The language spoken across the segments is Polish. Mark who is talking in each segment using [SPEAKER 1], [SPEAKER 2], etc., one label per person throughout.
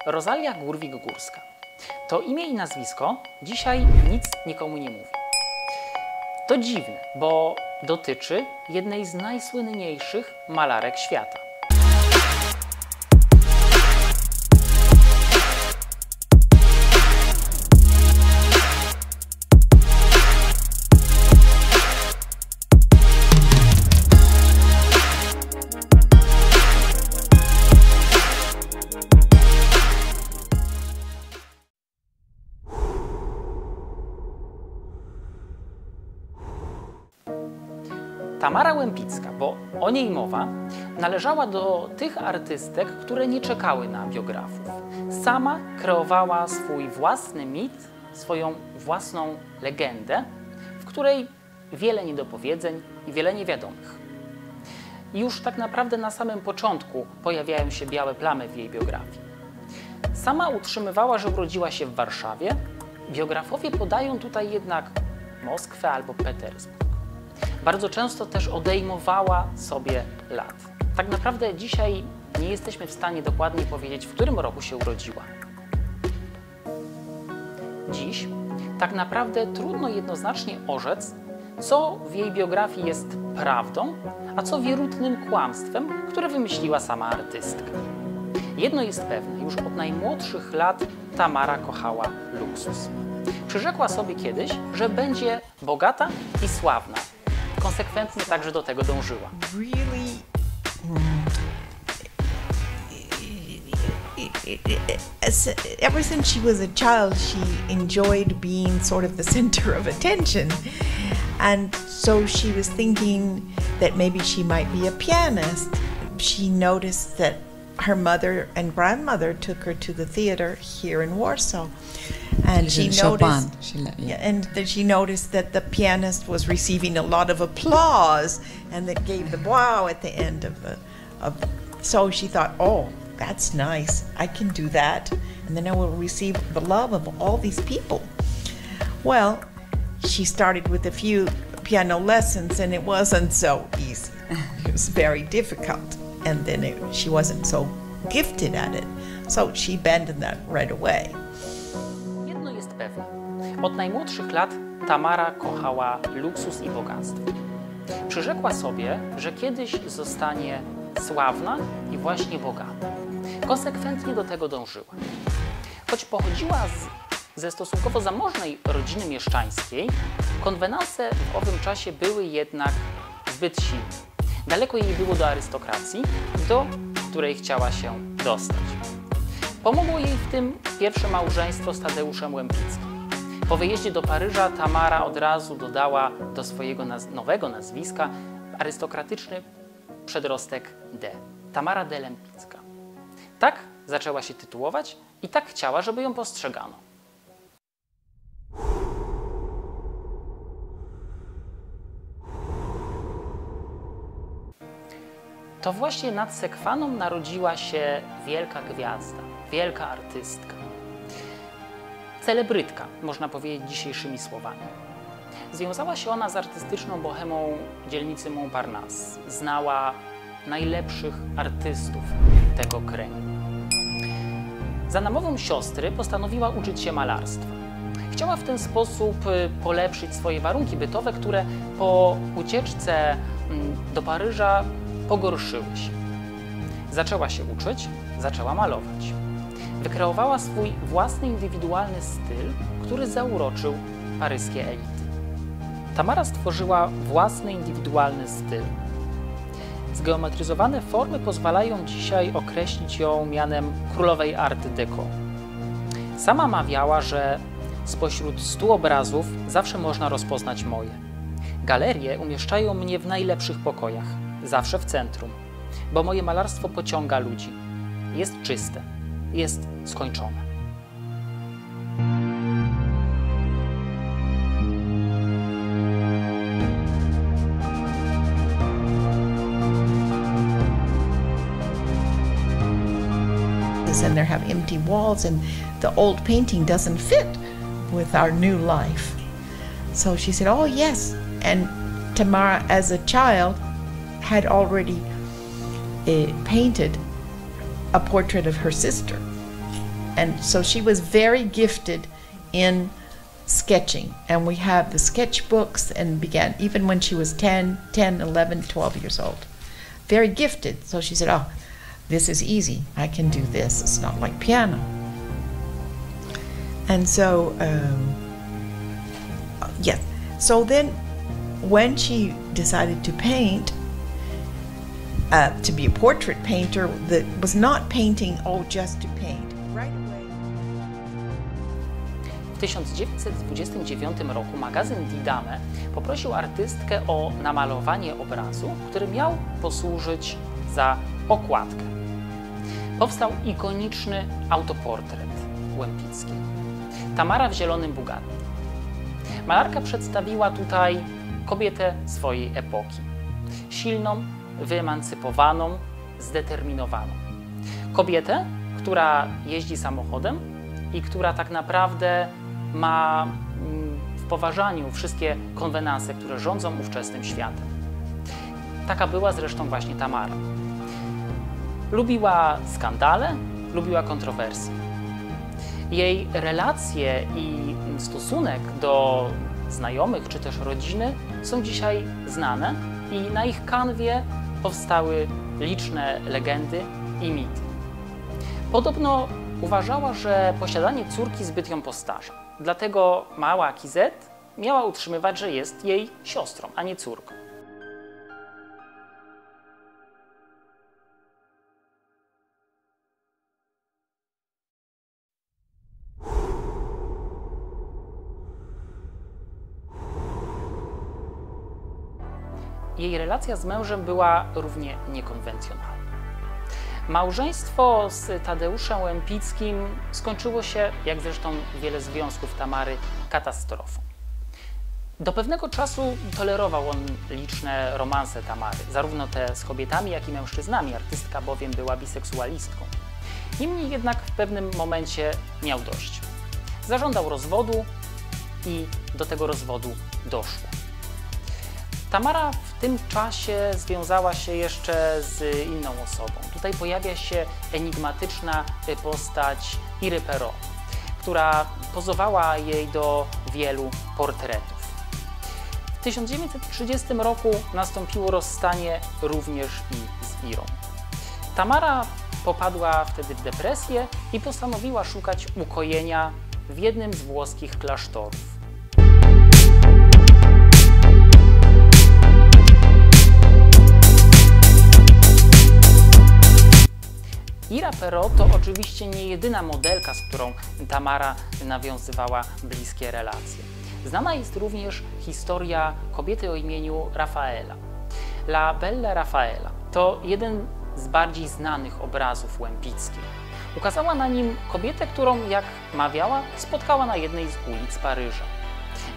[SPEAKER 1] Rosalia Górwik-Górska. To imię i nazwisko dzisiaj nic nikomu nie mówi. To dziwne, bo dotyczy jednej z najsłynniejszych malarek świata. Tamara Łempicka, bo o niej mowa, należała do tych artystek, które nie czekały na biografów. Sama kreowała swój własny mit, swoją własną legendę, w której wiele niedopowiedzeń i wiele niewiadomych. I już tak naprawdę na samym początku pojawiają się białe plamy w jej biografii. Sama utrzymywała, że urodziła się w Warszawie. Biografowie podają tutaj jednak Moskwę albo Petersburg. Bardzo często też odejmowała sobie lat. Tak naprawdę dzisiaj nie jesteśmy w stanie dokładnie powiedzieć, w którym roku się urodziła. Dziś tak naprawdę trudno jednoznacznie orzec, co w jej biografii jest prawdą, a co wierutnym kłamstwem, które wymyśliła sama artystka. Jedno jest pewne, już od najmłodszych lat Tamara kochała luksus. Przyrzekła sobie kiedyś, że będzie bogata i sławna. Konsekwentnie także do tego dążyła.
[SPEAKER 2] Really, ever since she was a child, she enjoyed being sort of the center of attention. And so she was thinking that maybe she might be a pianist. She noticed that her mother and grandmother took her to the theater here in Warsaw. And she noticed that the pianist was receiving a lot of applause, and that gave the wow at the end so she thought, oh, that's nice, I can do that, and then I will receive the love of all these people. Well, she started with a few piano lessons, and it wasn't so easy. It was very difficult, and then she wasn't so gifted at it, so she abandoned that right away.
[SPEAKER 1] Pewne. Od najmłodszych lat Tamara kochała luksus i bogactwo. Przyrzekła sobie, że kiedyś zostanie sławna i właśnie bogata. Konsekwentnie do tego dążyła. Choć pochodziła ze stosunkowo zamożnej rodziny mieszczańskiej, konwenanse w owym czasie były jednak zbyt silne. Daleko jej było do arystokracji, do której chciała się dostać. Pomogło jej w tym pierwsze małżeństwo z Tadeuszem Łempickim. Po wyjeździe do Paryża Tamara od razu dodała do swojego nowego nazwiska arystokratyczny przedrostek D. Tamara de Lempicka. Tak zaczęła się tytułować i tak chciała, żeby ją postrzegano. To właśnie nad Sekwaną narodziła się wielka gwiazda, wielka artystka. Celebrytka, można powiedzieć dzisiejszymi słowami. Związała się ona z artystyczną bohemą dzielnicy Montparnasse. Znała najlepszych artystów tego kręgu. Za namową siostry postanowiła uczyć się malarstwa. Chciała w ten sposób polepszyć swoje warunki bytowe, które po ucieczce do Paryża pogorszyły się. Zaczęła się uczyć, zaczęła malować. Wykreowała swój własny indywidualny styl, który zauroczył paryskie elity. Tamara stworzyła własny indywidualny styl. Zgeometryzowane formy pozwalają dzisiaj określić ją mianem królowej Art Deco. Sama mawiała, że spośród 100 obrazów zawsze można rozpoznać moje. Galerie umieszczają mnie w najlepszych pokojach, zawsze w centrum, bo moje malarstwo pociąga ludzi. Jest czyste, jest skończone.
[SPEAKER 2] And they have empty walls, and the old painting doesn't fit with our new life. So she said, oh yes. And Tamara, as a child, had already painted a portrait of her sister. And so she was very gifted in sketching, and we have the sketchbooks, and began even when she was 10, 11, 12 years old. Very gifted. So she said, oh, this is easy. I can do this. It's not like piano. And so, yes. So then when she decided to paint, to be a portrait painter that was not painting, oh, just to paint. Right away.
[SPEAKER 1] W 1929 roku magazyn Didame poprosił artystkę o namalowanie obrazu, który miał posłużyć za okładkę. Powstał ikoniczny autoportret Łempickiej. Tamara w zielonym Bugatti. Malarka przedstawiła tutaj kobietę swojej epoki. Silną, wyemancypowaną, zdeterminowaną. Kobietę, która jeździ samochodem i która tak naprawdę ma w poważaniu wszystkie konwenanse, które rządzą ówczesnym światem. Taka była zresztą właśnie Tamara. Lubiła skandale, lubiła kontrowersje. Jej relacje i stosunek do znajomych czy też rodziny są dzisiaj znane i na ich kanwie powstały liczne legendy i mity. Podobno uważała, że posiadanie córki zbyt ją postarza. Dlatego mała Kizet miała utrzymywać, że jest jej siostrą, a nie córką. Jej relacja z mężem była równie niekonwencjonalna. Małżeństwo z Tadeuszem Łempickim skończyło się, jak zresztą wiele związków Tamary, katastrofą. Do pewnego czasu tolerował on liczne romanse Tamary, zarówno te z kobietami, jak i mężczyznami. Artystka bowiem była biseksualistką. Niemniej jednak w pewnym momencie miał dość. Zażądał rozwodu i do tego rozwodu doszło. Tamara w tym czasie związała się jeszcze z inną osobą. Tutaj pojawia się enigmatyczna postać Iry Perrault, która pozowała jej do wielu portretów. W 1930 roku nastąpiło rozstanie również i z Irą. Tamara popadła wtedy w depresję i postanowiła szukać ukojenia w jednym z włoskich klasztorów. Ira Perrault to oczywiście nie jedyna modelka, z którą Tamara nawiązywała bliskie relacje. Znana jest również historia kobiety o imieniu Raffaella. La Bella Raffaella to jeden z bardziej znanych obrazów Łempickiej. Ukazała na nim kobietę, którą, jak mawiała, spotkała na jednej z ulic Paryża.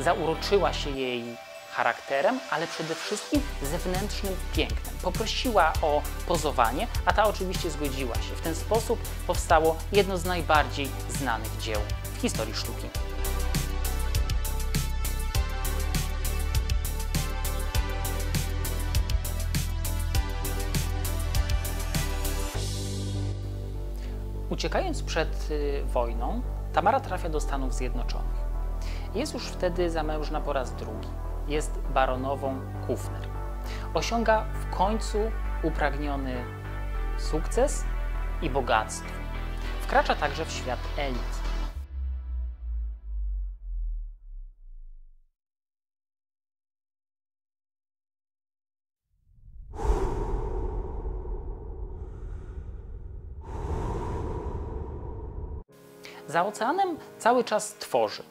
[SPEAKER 1] Zauroczyła się jej charakterem, ale przede wszystkim zewnętrznym pięknem. Poprosiła o pozowanie, a ta oczywiście zgodziła się. W ten sposób powstało jedno z najbardziej znanych dzieł w historii sztuki. Uciekając przed wojną, Tamara trafia do Stanów Zjednoczonych. Jest już wtedy zamężna po raz drugi. Jest baronową Kufner. Osiąga w końcu upragniony sukces i bogactwo. Wkracza także w świat elit. Za oceanem cały czas tworzy.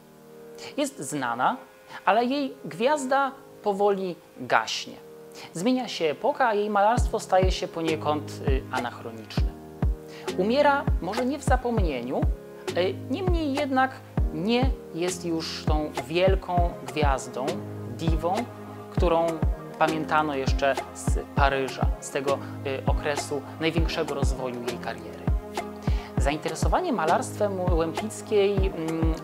[SPEAKER 1] Jest znana, ale jej gwiazda powoli gaśnie. Zmienia się epoka, a jej malarstwo staje się poniekąd anachroniczne. Umiera może nie w zapomnieniu, niemniej jednak nie jest już tą wielką gwiazdą, diwą, którą pamiętano jeszcze z Paryża, z tego okresu największego rozwoju jej kariery. Zainteresowanie malarstwem Łempickiej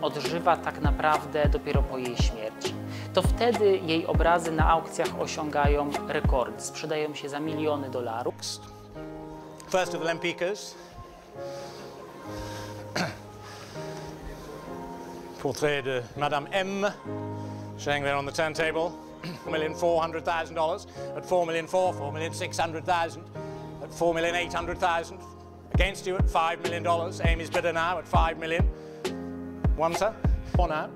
[SPEAKER 1] odżywa tak naprawdę dopiero po jej śmierci. To wtedy jej obrazy na aukcjach osiągają rekordy, sprzedają się za miliony dolarów.
[SPEAKER 3] First of Lempickas. Portrait de Madame M, showing there on the turntable. $1,400,000 at $4,600,000 at $4,800,000. Against you at $5 million. Amy's bidder now at $5 million. One, sir. Four now.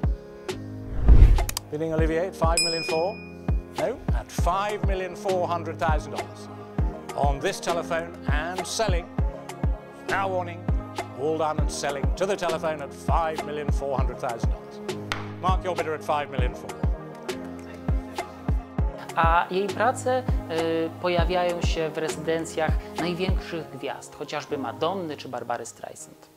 [SPEAKER 3] Bidding Olivier at $5,400,000. No, at $5,400,000. On this telephone and selling. Now warning, all done and selling to the telephone at $5,400,000. Mark your bidder at $5,400,000.
[SPEAKER 1] A jej prace pojawiają się w rezydencjach największych gwiazd, chociażby Madonny czy Barbary Streisand.